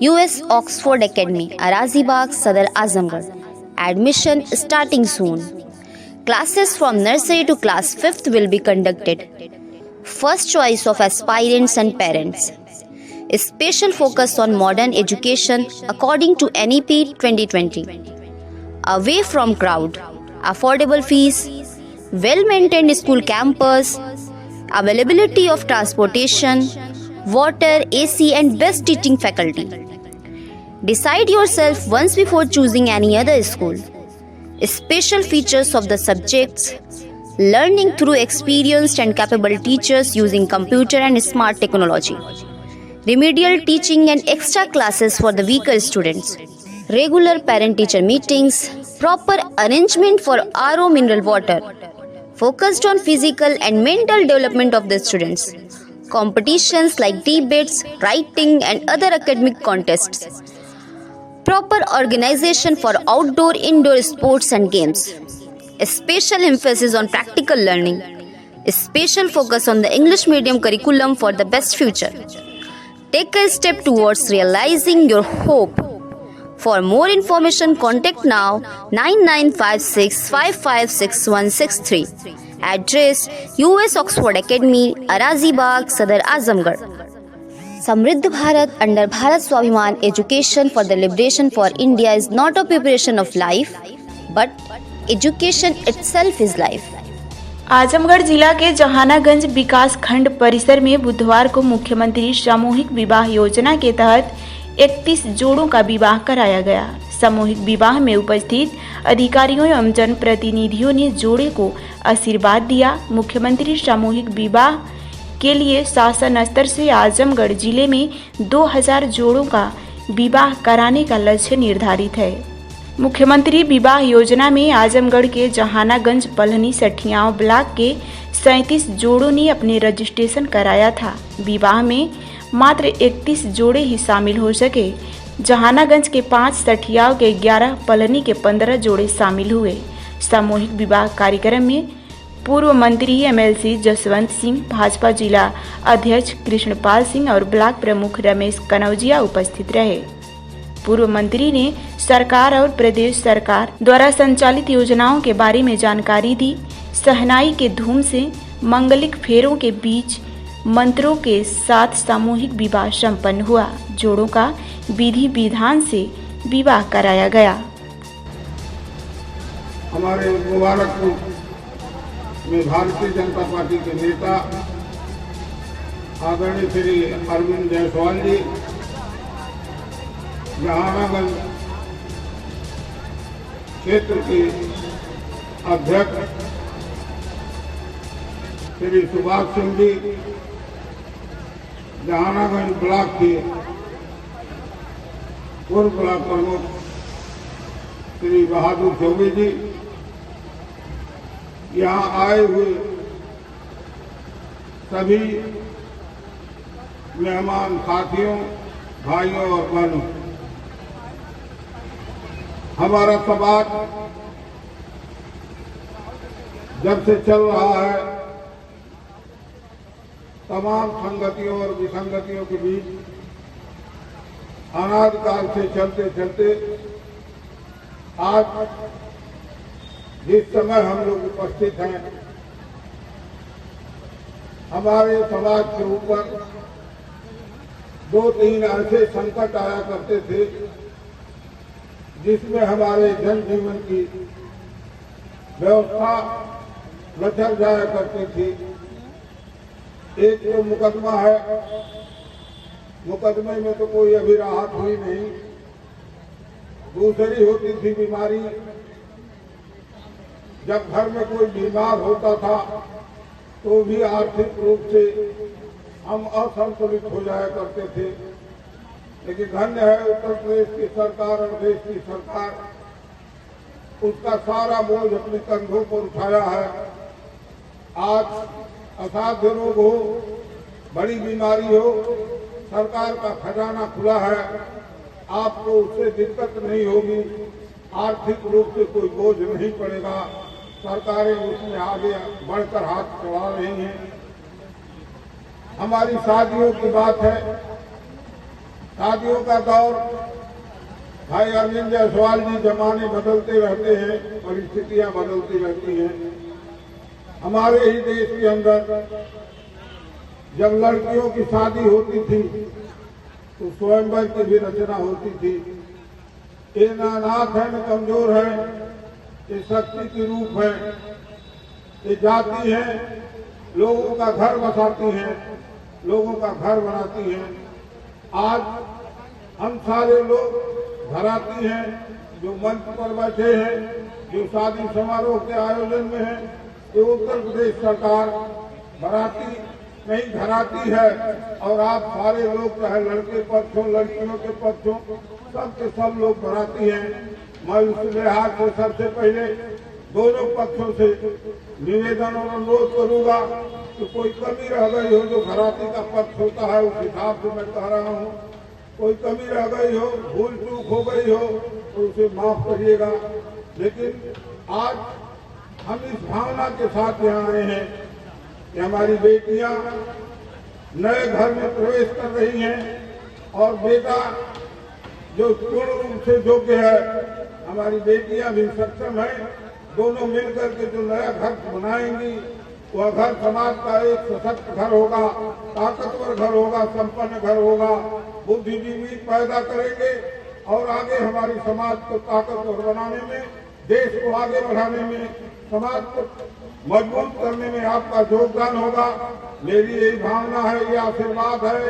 US Oxford Academy, Arazibagh, Sadar Azamgarh. Admission starting soon. Classes from nursery to class 5th will be conducted. First choice of aspirants and parents. A special focus on modern education according to NEP 2020. Away from crowd, affordable fees, well-maintained school campus, availability of transportation, water, AC and best teaching faculty. Decide yourself once before choosing any other school. Special features of the subjects: learning through experienced and capable teachers using computer and smart technology, remedial teaching and extra classes for the weaker students, regular parent-teacher meetings, proper arrangement for RO mineral water, focused on physical and mental development of the students, competitions like debates, writing and other academic contests, proper organization for outdoor indoor sports and games, a special emphasis on practical learning, a special focus on the English medium curriculum for the best future. Take a step towards realizing your hope. For more information, contact now 9956556163. Address: US Oxford Academy, Arazibagh, Sadar Azamgarh. Samriddh Bharat under Bharat Swabhiman Education for the Liberation for India is not a preparation of life, but education itself is life. Azamgarh जिला के जहानागंज विकास खंड परिसर में बुधवार को मुख्यमंत्री सामूहिक विवाह योजना के तहत 31 जोड़ों का विवाह कराया गया। सामूहिक विवाह में उपस्थित अधिकारियों एवं जनप्रतिनिधियों ने जोड़े को आशीर्वाद दिया। मुख्यमंत्री सामूहिक विवाह के लिए शासन स्तर से आजमगढ़ जिले में 2000 जोड़ों का विवाह कराने का लक्ष्य निर्धारित है। मुख्यमंत्री विवाह योजना में आजमगढ़ के जहानागंज पलहनी सठियाव ब्लॉक के 37 जोड़ों ने अपने रजिस्ट्रेशन कराया था। विवाह में मात्र 31 जोड़े ही शामिल हो सके। जहानागंज के 5, सठियाव के 11, पलहनी के 15 जोड़े शामिल हुए। सामूहिक विवाह कार्यक्रम में पूर्व मंत्री MLC जसवंत सिंह, भाजपा जिला अध्यक्ष कृष्णपाल सिंह और ब्लॉक प्रमुख रमेश कनौजिया उपस्थित रहे। पूर्व मंत्री ने सरकार और प्रदेश सरकार द्वारा संचालित योजनाओं के बारे में जानकारी दी। शहनाई के धूम से मंगलिक फेरों के बीच मंत्रों के साथ सामूहिक विवाह संपन्न हुआ। जोड़ों का विधि विधान से विवाह कराया गया। हमारे मुबारकपुर में भारतीय जनता पार्टी के नेता आदरणीय श्री अरविंद जायसवाल जी, जहानागंज क्षेत्र के अध्यक्ष श्री सुभाष सिंह जी, जहानागंज ब्लॉक के पूर्व ब्लॉक प्रमुख श्री बहादुर चौबे जी, यहाँ आए हुए सभी मेहमान साथियों, भाइयों और बहनों, हमारा समाज जब से चल रहा है, तमाम संगतियों और विसंगतियों के बीच अनादिकाल से चलते चलते आज जिस समय हम लोग उपस्थित हैं, हमारे समाज के ऊपर 2-3 ऐसे संकट आया करते थे जिसमें हमारे जनजीवन की व्यवस्था लचर जाया करती थी। एक तो मुकदमा है, मुकदमे में तो कोई अभी राहत हुई नहीं। दूसरी होती थी बीमारी, जब घर में कोई बीमार होता था तो भी आर्थिक रूप से हम असंतुलित हो जाया करते थे। लेकिन धन्य है उत्तर प्रदेश की सरकार और देश की सरकार, उसका सारा बोझ अपने कंधों पर उठाया है। आज असाध्य रोग हो, बड़ी बीमारी हो, सरकार का खजाना खुला है, आपको उससे दिक्कत नहीं होगी, आर्थिक रूप से कोई बोझ नहीं पड़ेगा। सरकारें उसमें आगे बढ़कर हाथ बढ़ा रही हैं। हमारी शादियों की बात है, शादियों का दौर, भाई अरविंद जायसवाल जी, जमाने बदलते रहते हैं, परिस्थितियां बदलती रहती हैं। हमारे ही देश के अंदर जब लड़कियों की शादी होती थी तो स्वयंवर की भी रचना होती थी। ये न अनाथ है न कमजोर है, ये शक्ति की रूप है, ये जाती है, लोगों का घर बसाती है, लोगों का घर बनाती है। आज हम सारे लोग घराती हैं, जो मंच पर बैठे हैं, जो शादी समारोह के आयोजन में है, ये उत्तर प्रदेश सरकार घराती नहीं घराती है। और आप सारे लोग, चाहे लड़के पक्ष हो लड़कियों के पक्ष हो, सब के सब लोग घराती हैं। मैं उस लिहाज से सबसे पहले दोनों पक्षों से निवेदन और अनुरोध करूंगा कि कोई कमी रह गई हो, जो घराती का पक्ष होता है उस हिसाब से मैं कह रहा हूँ, कोई कमी रह गई हो, भूल चूक हो गई हो तो उसे माफ करिएगा। लेकिन आज हम इस भावना के साथ यहाँ आए हैं कि हमारी बेटियां नए घर में प्रवेश कर रही हैं और बेटा जो पूर्ण रूप से योग्य है, हमारी बेटियां भी सक्षम है। दोनों मिलकर के जो नया घर बनाएंगी, वह घर समाज का एक सशक्त घर होगा, ताकतवर घर होगा, संपन्न घर होगा, बुद्धिजीवी पैदा करेंगे और आगे हमारी समाज को ताकतवर बनाने में, देश को आगे बढ़ाने में, समाज को मजबूत करने में आपका योगदान होगा। मेरी यही भावना है, ये आशीर्वाद है,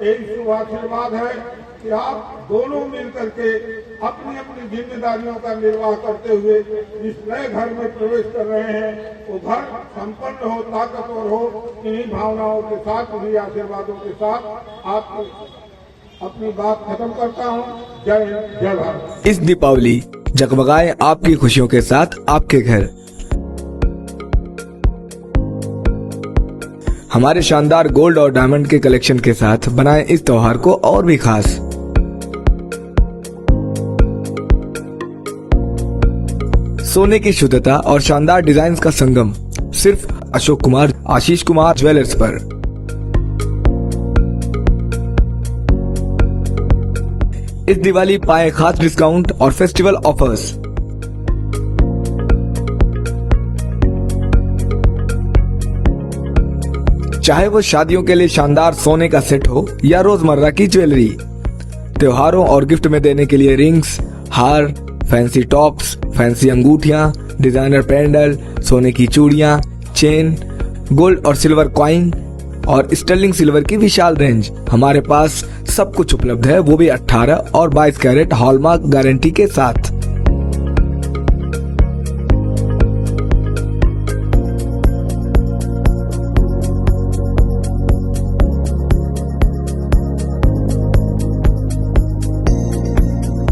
यही शुभ आशीर्वाद है कि आप दोनों मिलकर के अपनी अपनी जिम्मेदारियों का निर्वाह करते हुए इस नए घर में प्रवेश कर रहे हैं। वो घर संपन्न हो, ताकतवर हो। इन्हीं भावनाओं के साथ, इन्हीं आशीर्वादों के साथ आप अपनी बात खत्म करता हूँ। जय हिंद, जय भारत। इस दीपावली जगमगाए आपकी खुशियों के साथ आपके घर। हमारे शानदार गोल्ड और डायमंड के कलेक्शन के साथ बनाएं इस त्योहार को और भी खास। सोने की शुद्धता और शानदार डिजाइन का संगम सिर्फ अशोक कुमार आशीष कुमार ज्वेलर्स पर। इस दिवाली पाए खास डिस्काउंट और फेस्टिवल ऑफर्स। चाहे वो शादियों के लिए शानदार सोने का सेट हो या रोजमर्रा की ज्वेलरी, त्योहारों और गिफ्ट में देने के लिए रिंग्स, हार, फैंसी टॉप्स, फैंसी अंगूठियां, डिजाइनर पेंडल, सोने की चूड़ियां, चेन, गोल्ड और सिल्वर कॉइन और स्टर्लिंग सिल्वर की विशाल रेंज। हमारे पास सब कुछ उपलब्ध है, वो भी 18 और 22 कैरेट हॉलमार्क गारंटी के साथ।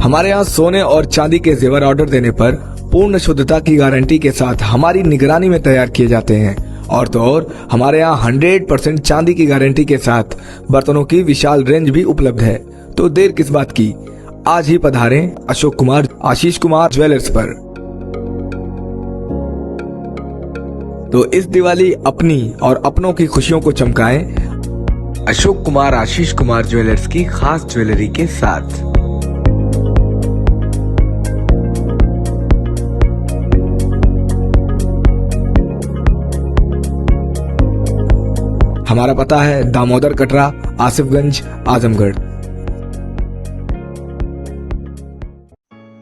हमारे यहाँ सोने और चांदी के जेवर ऑर्डर देने पर पूर्ण शुद्धता की गारंटी के साथ हमारी निगरानी में तैयार किए जाते हैं। और तो और हमारे यहाँ 100% चांदी की गारंटी के साथ बर्तनों की विशाल रेंज भी उपलब्ध है। तो देर किस बात की, आज ही पधारें अशोक कुमार आशीष कुमार ज्वेलर्स पर। तो इस दिवाली अपनी और अपनों की खुशियों को चमकाएं अशोक कुमार आशीष कुमार ज्वेलर्स की खास ज्वेलरी के साथ। हमारा पता है Damodar Katra, Asifganj, Azamgarh.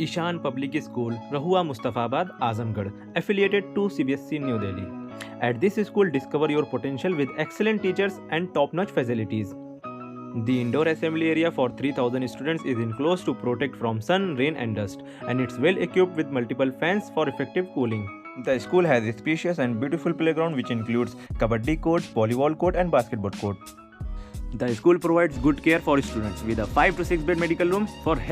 Ishan public school, Rahua Mustafabad, Azamgarh, affiliated to CBSE New Delhi. At this school, discover your potential with excellent teachers and top-notch facilities. The indoor assembly area for 3,000 students is enclosed to protect from sun, rain and dust, and it's well equipped with multiple fans for effective cooling. The school has a spacious and beautiful playground which includes kabaddi court, volleyball court and basketball court. The school provides good care for students with a 5 to 6 bed medical room for